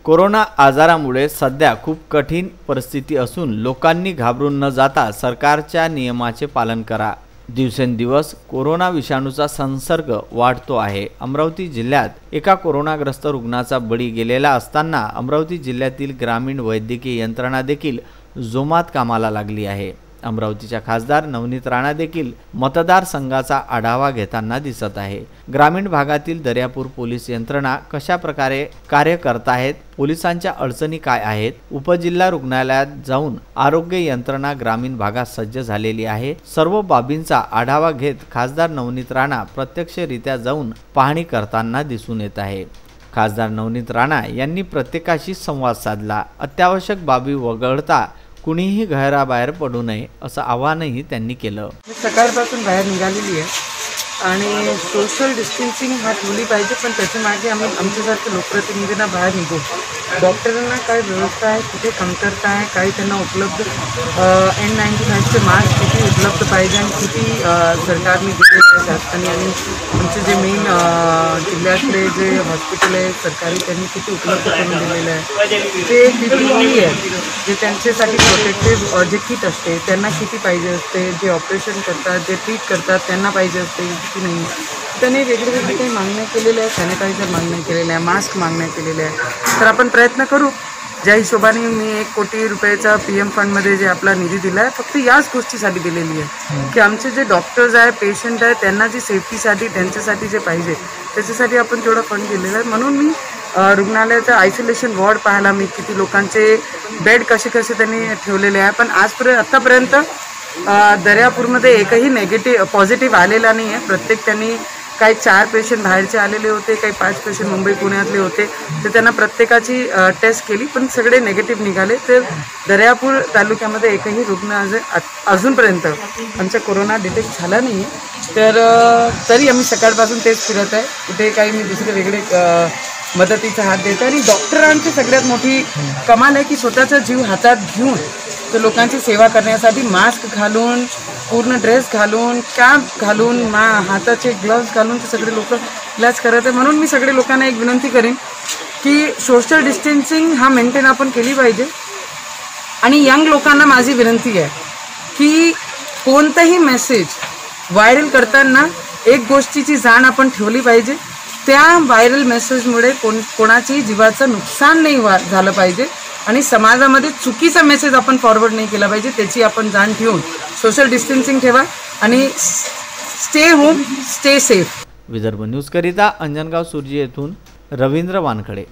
Corona आजारामुळे सध्या खूप कठीण परिस्थिती असून लोकांनी घाबरून न जाता सरकारच्या नियमाचे पालन करा। दिवसेंदिवस कोरोना विषाणूचा संसर्ग वाढतो आहे। अमरावती जिल्ह्यात एका कोरोनाग्रस्त रुग्णाचा बळी गेलेला असताना अमरावती जिल्ह्यातील ग्रामीण वैद्यकीय यंत्रणा देखील जोमात कामाला लागली आहे। अमरावतीच्या खासदार नवनीत राणा देखील मतदारसंघाचा आढावा घेताना दिसत आहे। ग्रामीण भागातील दर्यापूर पोलीस यंत्रणा कशा प्रकारे कार्य करत आहेत, पोलिसांच्या अडचणी काय आहेत, उपजिल्हा रुग्णालयात जाऊन आरोग्य यंत्रणा ग्रामीण भागात सज्ज झालेली आहे। सर्व बाबींचा आढावा घेत खासदार नवनीत राणा प्रत्यक्षरित्या जाऊन पाहणी करताना दिसून येत आहे। खासदार नवनीत राणा यांनी प्रत्येकाशी संवाद साधला। अत्यावश्यक बाबी वगळता कुणीही घराबाहेर पडू नये असं आवाहनही त्यांनी केलं। सकाळपासून बाहेर निघालेली आहे आणि सोशल डिस्टन्सिंग हा ठेवली पाहिजे, पण त्याच्या मागे आम्ही आमच्यासारख्या लोकप्रतिनिधींना बाहेर निघू। डॉक्टरांना काय व्यवस्था आहे, कुठे कमतरता आहे, काही त्यांना उपलब्ध N95चे मास्क किती उपलब्ध पाहिजे आणि किती सरकारने दिलेले आहे शासनाने, आणि आमचे जे मेन जिल्ह्यातले जे हॉस्पिटल आहे सरकारी त्यांनी किती उपलब्ध करून दिलेलं आहे। ते PPE आहे जे त्यांच्यासाठी प्रोटेक्टिव्ह जे किट असते त्यांना किती पाहिजे असते, जे ऑपरेशन करतात जे ट्रीट करतात त्यांना पाहिजे असते की नाही, त्यांनी वेगवेगळे काही मागण्या केलेल्या आहे। सॅनिटायझर मागण्या केलेल्या आहे, मास्क मागण्या केलेल्या आहे। तर आपण प्रयत्न करू। ज्या हिशोबाने मी 1 कोटी रुपयाचा PM फंडमध्ये जे आपला निधी दिला आहे फक्त याच गोष्टीसाठी दिलेली आहे की आमचे जे डॉक्टर्स आहे, पेशंट आहे, त्यांना जी सेफ्टीसाठी त्यांच्यासाठी जे पाहिजे त्याच्यासाठी आपण तेवढा फंड दिलेला आहे। म्हणून मी रुग्णालयाचं आयसोलेशन वॉर्ड पाहायला, मी किती लोकांचे बेड कसे कसे त्यांनी ठेवलेले आहे, पण आतापर्यंत दर्यापूरमध्ये एकही पॉझिटिव्ह आलेला नाही आहे। प्रत्येक त्यांनी काही 4 पेशंट बाहेरचे आलेले होते, काही 5 पेशंट मुंबई पुण्यातले होते, तर त्यांना प्रत्येकाची टेस्ट केली पण सगळे निगेटिव्ह निघाले। तर दर्यापूर तालुक्यामध्ये एकही रुग्ण अजूनपर्यंत आमचा कोरोना डिटेक्ट झाला नाही आहे। तर तरी आम्ही सकाळपासून तेच फिरत आहे, कुठे काही मी दुसरे वेगळे मदतीचा हात देतो। आणि डॉक्टरांची सगळ्यात मोठी कमाल आहे की स्वतःचा जीव हातात घेऊन तर लोकांची सेवा करण्यासाठी मास्क घालून, पूर्ण ड्रेस घालून, कॅप घालून, हाताचे ग्लव्स घालून ते सगळे लोक इलाज करत आहे। म्हणून मी सगळे लोकांना एक विनंती करेन की सोशल डिस्टन्सिंग हा मेंटेन आपण केली पाहिजे। आणि यंग लोकांना माझी विनंती आहे की कोणताही मेसेज व्हायरल करताना एक गोष्टीची जाण आपण ठेवली पाहिजे, त्या व्हायरल मेसेजमुळे कोणाची जीवाचं नुकसान नाही झालं पाहिजे आणि समाजामध्ये चुकीचा मेसेज आपण फॉरवर्ड नाही केला पाहिजे, त्याची आपण जाण ठेवून सोशल डिस्टन्सिंग ठेवा आणि stay home, stay safe. Vidarbha news करिता अंजनगाव सुरजी येथून रवींद्र वानखडे।